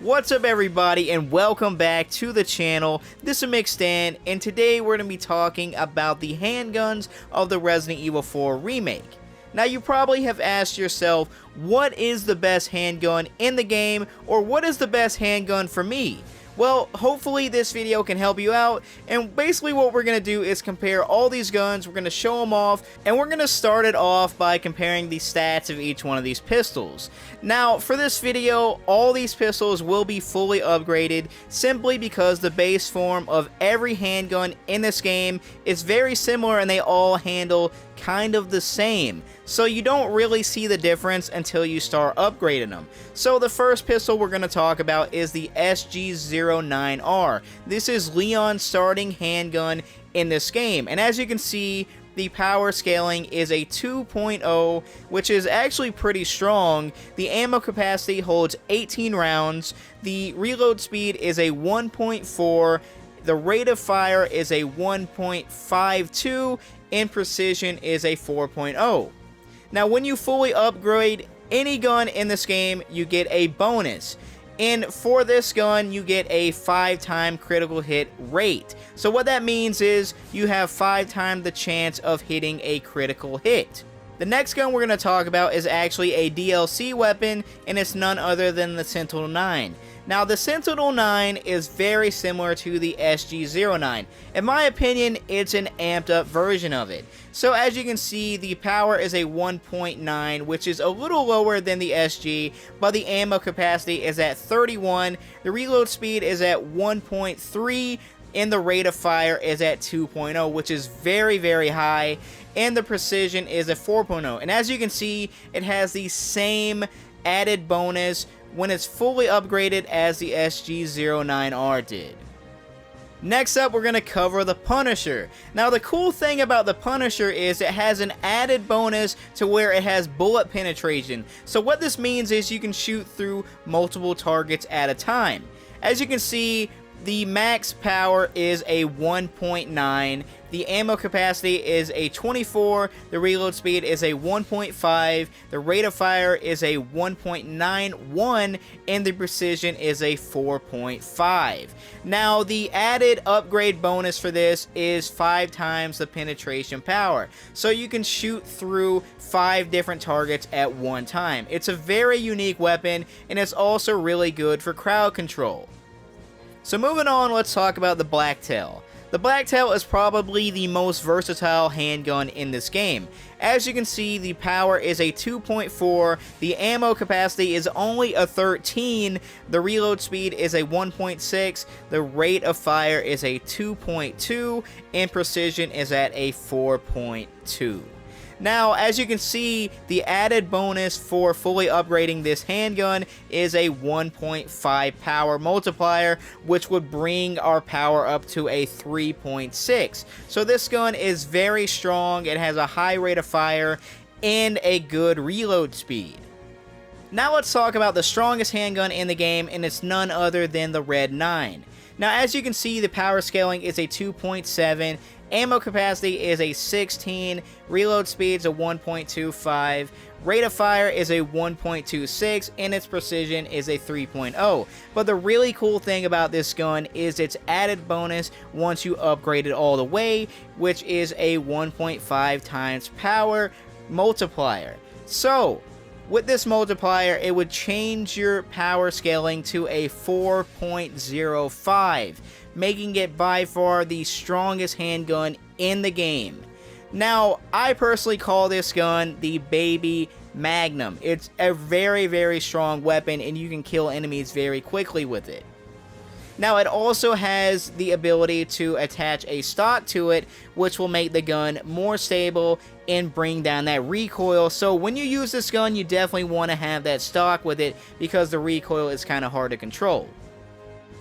What's up everybody and welcome back to the channel. This is Mixed and today we're going to be talking about the handguns of the Resident Evil 4 Remake. Now you probably have asked yourself, what is the best handgun in the game, or what is the best handgun for me? Well, hopefully this video can help you out, and basically what we're going to do is compare all these guns, we're going to show them off, and we're going to start it off by comparing the stats of each one of these pistols. Now, for this video, all these pistols will be fully upgraded, simply because the base form of every handgun in this game is very similar and they all handle kind of the same, so you don't really see the difference until you start upgrading them. So the first pistol we're going to talk about is the SG-09R. This is Leon's starting handgun in this game, and as you can see, the power scaling is a 2.0, which is actually pretty strong. The ammo capacity holds 18 rounds, the reload speed is a 1.4, the rate of fire is a 1.52, and precision is a 4.0. Now when you fully upgrade any gun in this game, you get a bonus. And for this gun, you get a 5-time critical hit rate. So what that means is you have 5 times the chance of hitting a critical hit. The next gun we're going to talk about is actually a DLC weapon, and it's none other than the Sentinel-9. Now the Sentinel-9 is very similar to the SG-09. In my opinion, it's an amped up version of it. So as you can see, the power is a 1.9, which is a little lower than the SG, but the ammo capacity is at 31, the reload speed is at 1.3, and the rate of fire is at 2.0, which is very, very high, and the precision is a 4.0. And as you can see, it has the same added bonus when it's fully upgraded as the SG-09R did. Next up, we're going to cover the Punisher. Now the cool thing about the Punisher is it has an added bonus to where it has bullet penetration. So what this means is you can shoot through multiple targets at a time. As you can see, the max power is a 1.9, the ammo capacity is a 24, the reload speed is a 1.5, the rate of fire is a 1.91, and the precision is a 4.5. Now the added upgrade bonus for this is 5 times the penetration power, so you can shoot through 5 different targets at one time. It's a very unique weapon, and it's also really good for crowd control. So moving on, let's talk about the Blacktail. The Blacktail is probably the most versatile handgun in this game. As you can see, the power is a 2.4, the ammo capacity is only a 13, the reload speed is a 1.6, the rate of fire is a 2.2, and precision is at a 4.2. Now, as you can see, the added bonus for fully upgrading this handgun is a 1.5 power multiplier, which would bring our power up to a 3.6. So this gun is very strong, it has a high rate of fire, and a good reload speed. Now let's talk about the strongest handgun in the game, and it's none other than the Red 9. Now as you can see, the power scaling is a 2.7, ammo capacity is a 16, reload speed is a 1.25, rate of fire is a 1.26, and its precision is a 3.0. But the really cool thing about this gun is its added bonus once you upgrade it all the way, which is a 1.5 times power multiplier. So with this multiplier, it would change your power scaling to a 4.05, making it by far the strongest handgun in the game. Now, I personally call this gun the Baby Magnum. It's a very, very strong weapon, and you can kill enemies very quickly with it. Now, it also has the ability to attach a stock to it, which will make the gun more stable and bring down that recoil. So when you use this gun, you definitely want to have that stock with it, because the recoil is kind of hard to control.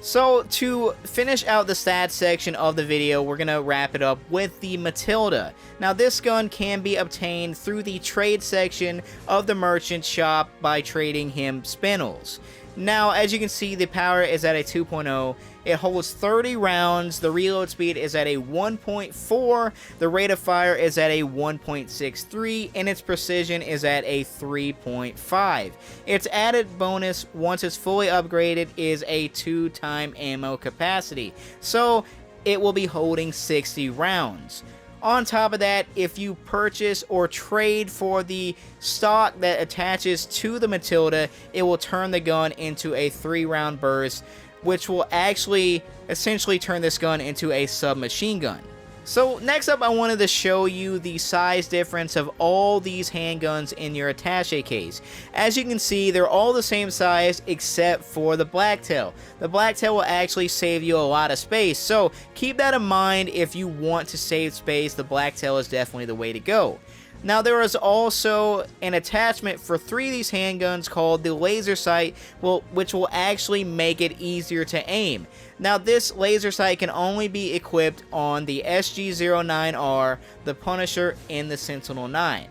So to finish out the stats section of the video, we're going to wrap it up with the Matilda. Now this gun can be obtained through the trade section of the merchant shop by trading him spinels. Now, as you can see, the power is at a 2.0. It holds 30 rounds. The reload speed is at a 1.4. The rate of fire is at a 1.63. And its precision is at a 3.5. Its added bonus, once it's fully upgraded, is a 2-time ammo capacity. So, it will be holding 60 rounds. On top of that, if you purchase or trade for the stock that attaches to the Matilda, it will turn the gun into a 3-round burst, which will actually essentially turn this gun into a submachine gun. So next up, I wanted to show you the size difference of all these handguns in your attaché case. As you can see, they're all the same size except for the blacktail. The blacktail will actually save you a lot of space, so keep that in mind. If you want to save space, the blacktail is definitely the way to go. Now, there is also an attachment for 3 of these handguns called the laser sight, which will actually make it easier to aim. Now, this laser sight can only be equipped on the SG-09R, the Punisher, and the Sentinel-9.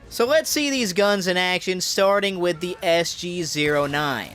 So let's see these guns in action, starting with the SG-09.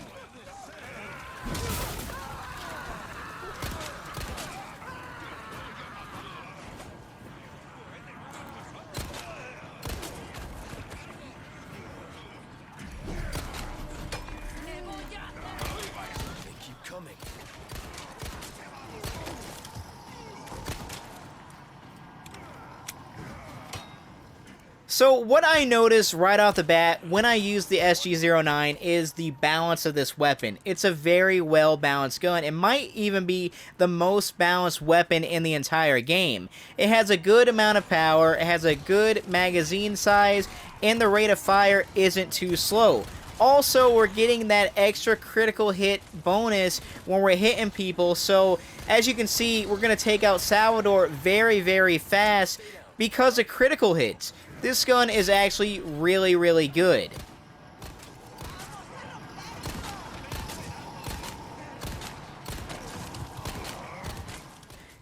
So what I noticed right off the bat when I use the SG-09 is the balance of this weapon. It's a very well balanced gun. It might even be the most balanced weapon in the entire game. It has a good amount of power, it has a good magazine size, and the rate of fire isn't too slow. Also, we're getting that extra critical hit bonus when we're hitting people, so as you can see, we're going to take out Salvador very, very fast because of critical hits. This gun is actually really, really good.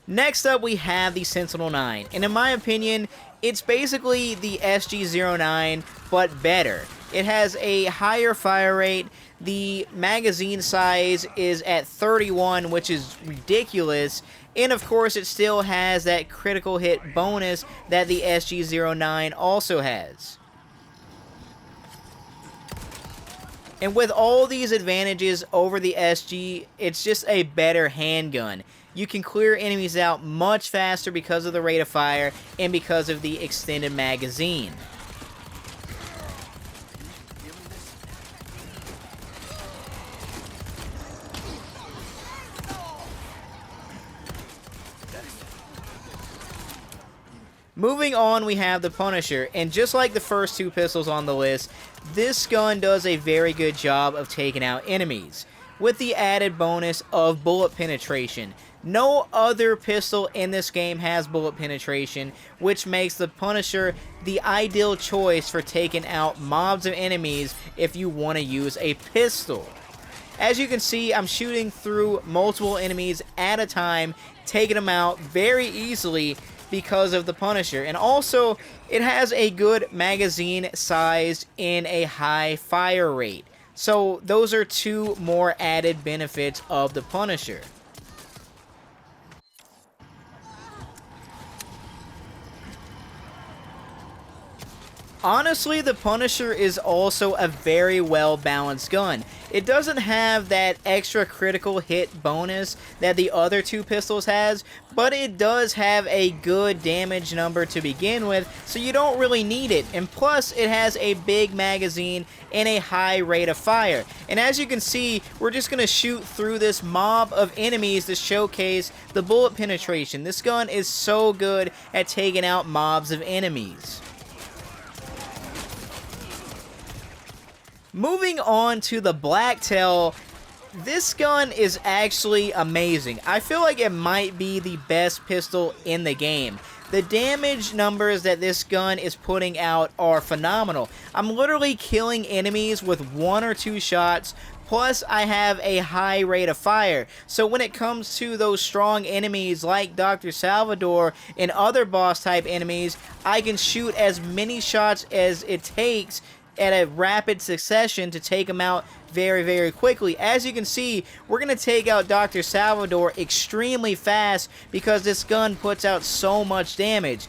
Next up, we have the Sentinel-9, and in my opinion, it's basically the SG-09, but better. It has a higher fire rate, the magazine size is at 31, which is ridiculous, and of course it still has that critical hit bonus that the SG-09 also has. And with all these advantages over the SG, it's just a better handgun. You can clear enemies out much faster because of the rate of fire and because of the extended magazine. Moving on, we have the Punisher, and just like the first 2 pistols on the list, this gun does a very good job of taking out enemies, with the added bonus of bullet penetration. No other pistol in this game has bullet penetration, which makes the Punisher the ideal choice for taking out mobs of enemies if you want to use a pistol. As you can see, I'm shooting through multiple enemies at a time, taking them out very easily because of the Punisher. And also, it has a good magazine size and a high fire rate. So those are 2 more added benefits of the Punisher. Honestly, the Punisher is also a very well balanced gun. It doesn't have that extra critical hit bonus that the other 2 pistols has, but it does have a good damage number to begin with, so you don't really need it. And plus, it has a big magazine and a high rate of fire. And as you can see, we're just going to shoot through this mob of enemies to showcase the bullet penetration. This gun is so good at taking out mobs of enemies. Moving on to the Blacktail, this gun is actually amazing. I feel like it might be the best pistol in the game. The damage numbers that this gun is putting out are phenomenal. I'm literally killing enemies with 1 or 2 shots, plus I have a high rate of fire. So when it comes to those strong enemies like Dr. Salvador and other boss type enemies, I can shoot as many shots as it takes at a rapid succession to take them out very quickly. As you can see, we're going to take out Dr. Salvador extremely fast because this gun puts out so much damage.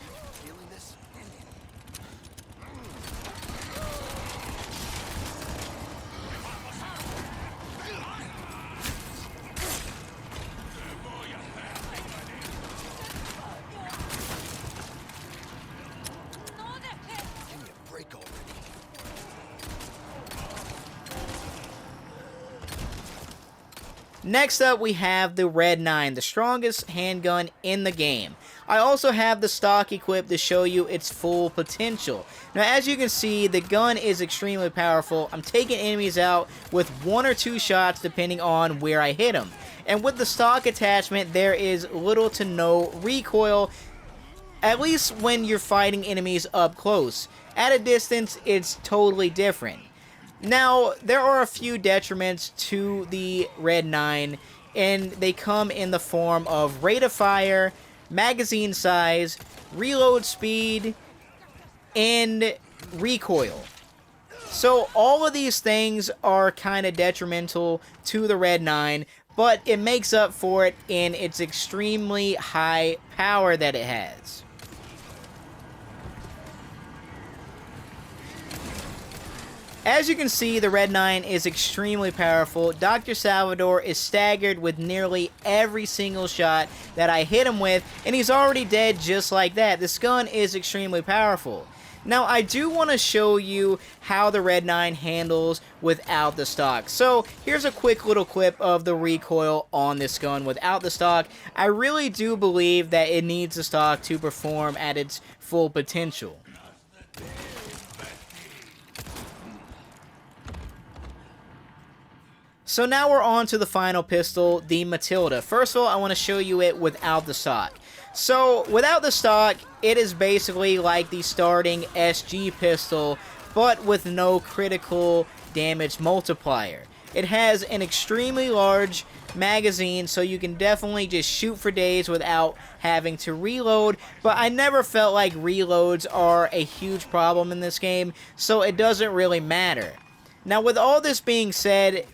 Next up, we have the Red 9, the strongest handgun in the game. I also have the stock equipped to show you its full potential. Now, as you can see, the gun is extremely powerful. I'm taking enemies out with 1 or 2 shots depending on where I hit them. And with the stock attachment, there is little to no recoil, at least when you're fighting enemies up close. At a distance, it's totally different. Now, there are a few detriments to the Red 9, and they come in the form of rate of fire, magazine size, reload speed, and recoil. So all of these things are kind of detrimental to the Red 9, but it makes up for it in its extremely high power that it has. As you can see, the Red 9 is extremely powerful. Dr. Salvador is staggered with nearly every single shot that I hit him with, and he's already dead just like that. This gun is extremely powerful. Now, I do want to show you how the Red 9 handles without the stock. So, here's a quick little clip of the recoil on this gun without the stock. I really do believe that it needs the stock to perform at its full potential. So now we're on to the final pistol, the Matilda. First of all, I want to show you it without the stock. So, without the stock, it is basically like the starting SG pistol, but with no critical damage multiplier. It has an extremely large magazine, so you can definitely just shoot for days without having to reload, but I never felt like reloads are a huge problem in this game, so it doesn't really matter. Now, with all this being said,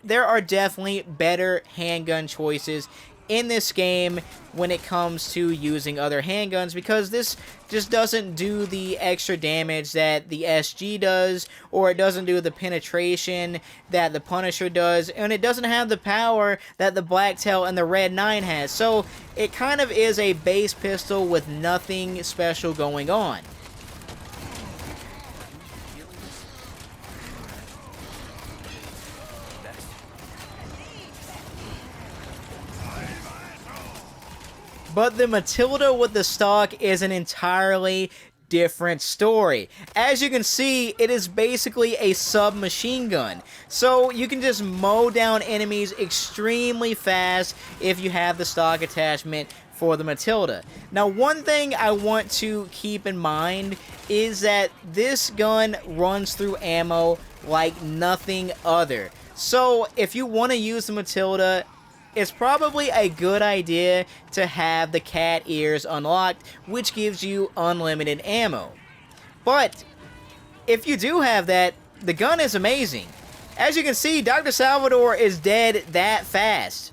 there are definitely better handgun choices in this game when it comes to using other handguns, because this just doesn't do the extra damage that the SG does, or it doesn't do the penetration that the Punisher does, and it doesn't have the power that the Blacktail and the Red 9 has. So it kind of is a base pistol with nothing special going on. But the Matilda with the stock is an entirely different story. As you can see, it is basically a submachine gun. So you can just mow down enemies extremely fast if you have the stock attachment for the Matilda. Now, one thing I want to keep in mind is that this gun runs through ammo like nothing other. So if you want to use the Matilda, it's probably a good idea to have the cat ears unlocked, which gives you unlimited ammo. But if you do have that, the gun is amazing. As you can see, Dr. Salvador is dead that fast.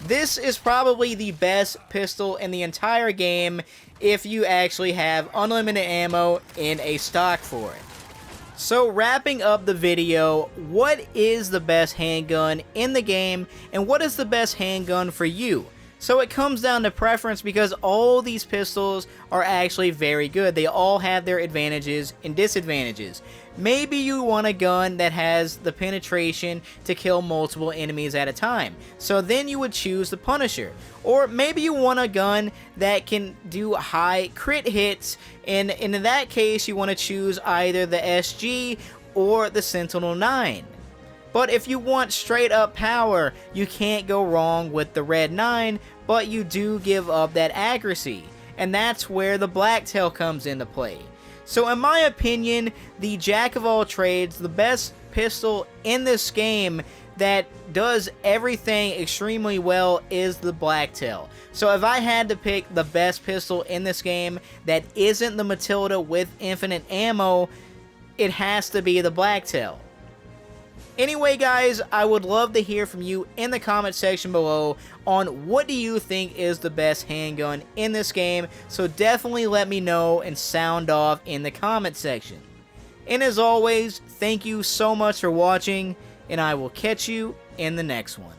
This is probably the best pistol in the entire game if you actually have unlimited ammo in a stock for it. So, wrapping up the video, what is the best handgun in the game, and what is the best handgun for you? So it comes down to preference, because all these pistols are actually very good. They all have their advantages and disadvantages. Maybe you want a gun that has the penetration to kill multiple enemies at a time, so then you would choose the Punisher. Or maybe you want a gun that can do high crit hits, and in that case you want to choose either the SG or the Sentinel 9. But if you want straight up power, you can't go wrong with the Red 9, but you do give up that accuracy. And that's where the Blacktail comes into play. So in my opinion, the jack of all trades, the best pistol in this game that does everything extremely well is the Blacktail. So if I had to pick the best pistol in this game that isn't the Matilda with infinite ammo, it has to be the Blacktail. Anyway, guys, I would love to hear from you in the comment section below on what do you think is the best handgun in this game, so definitely let me know and sound off in the comment section. And as always, thank you so much for watching, and I will catch you in the next one.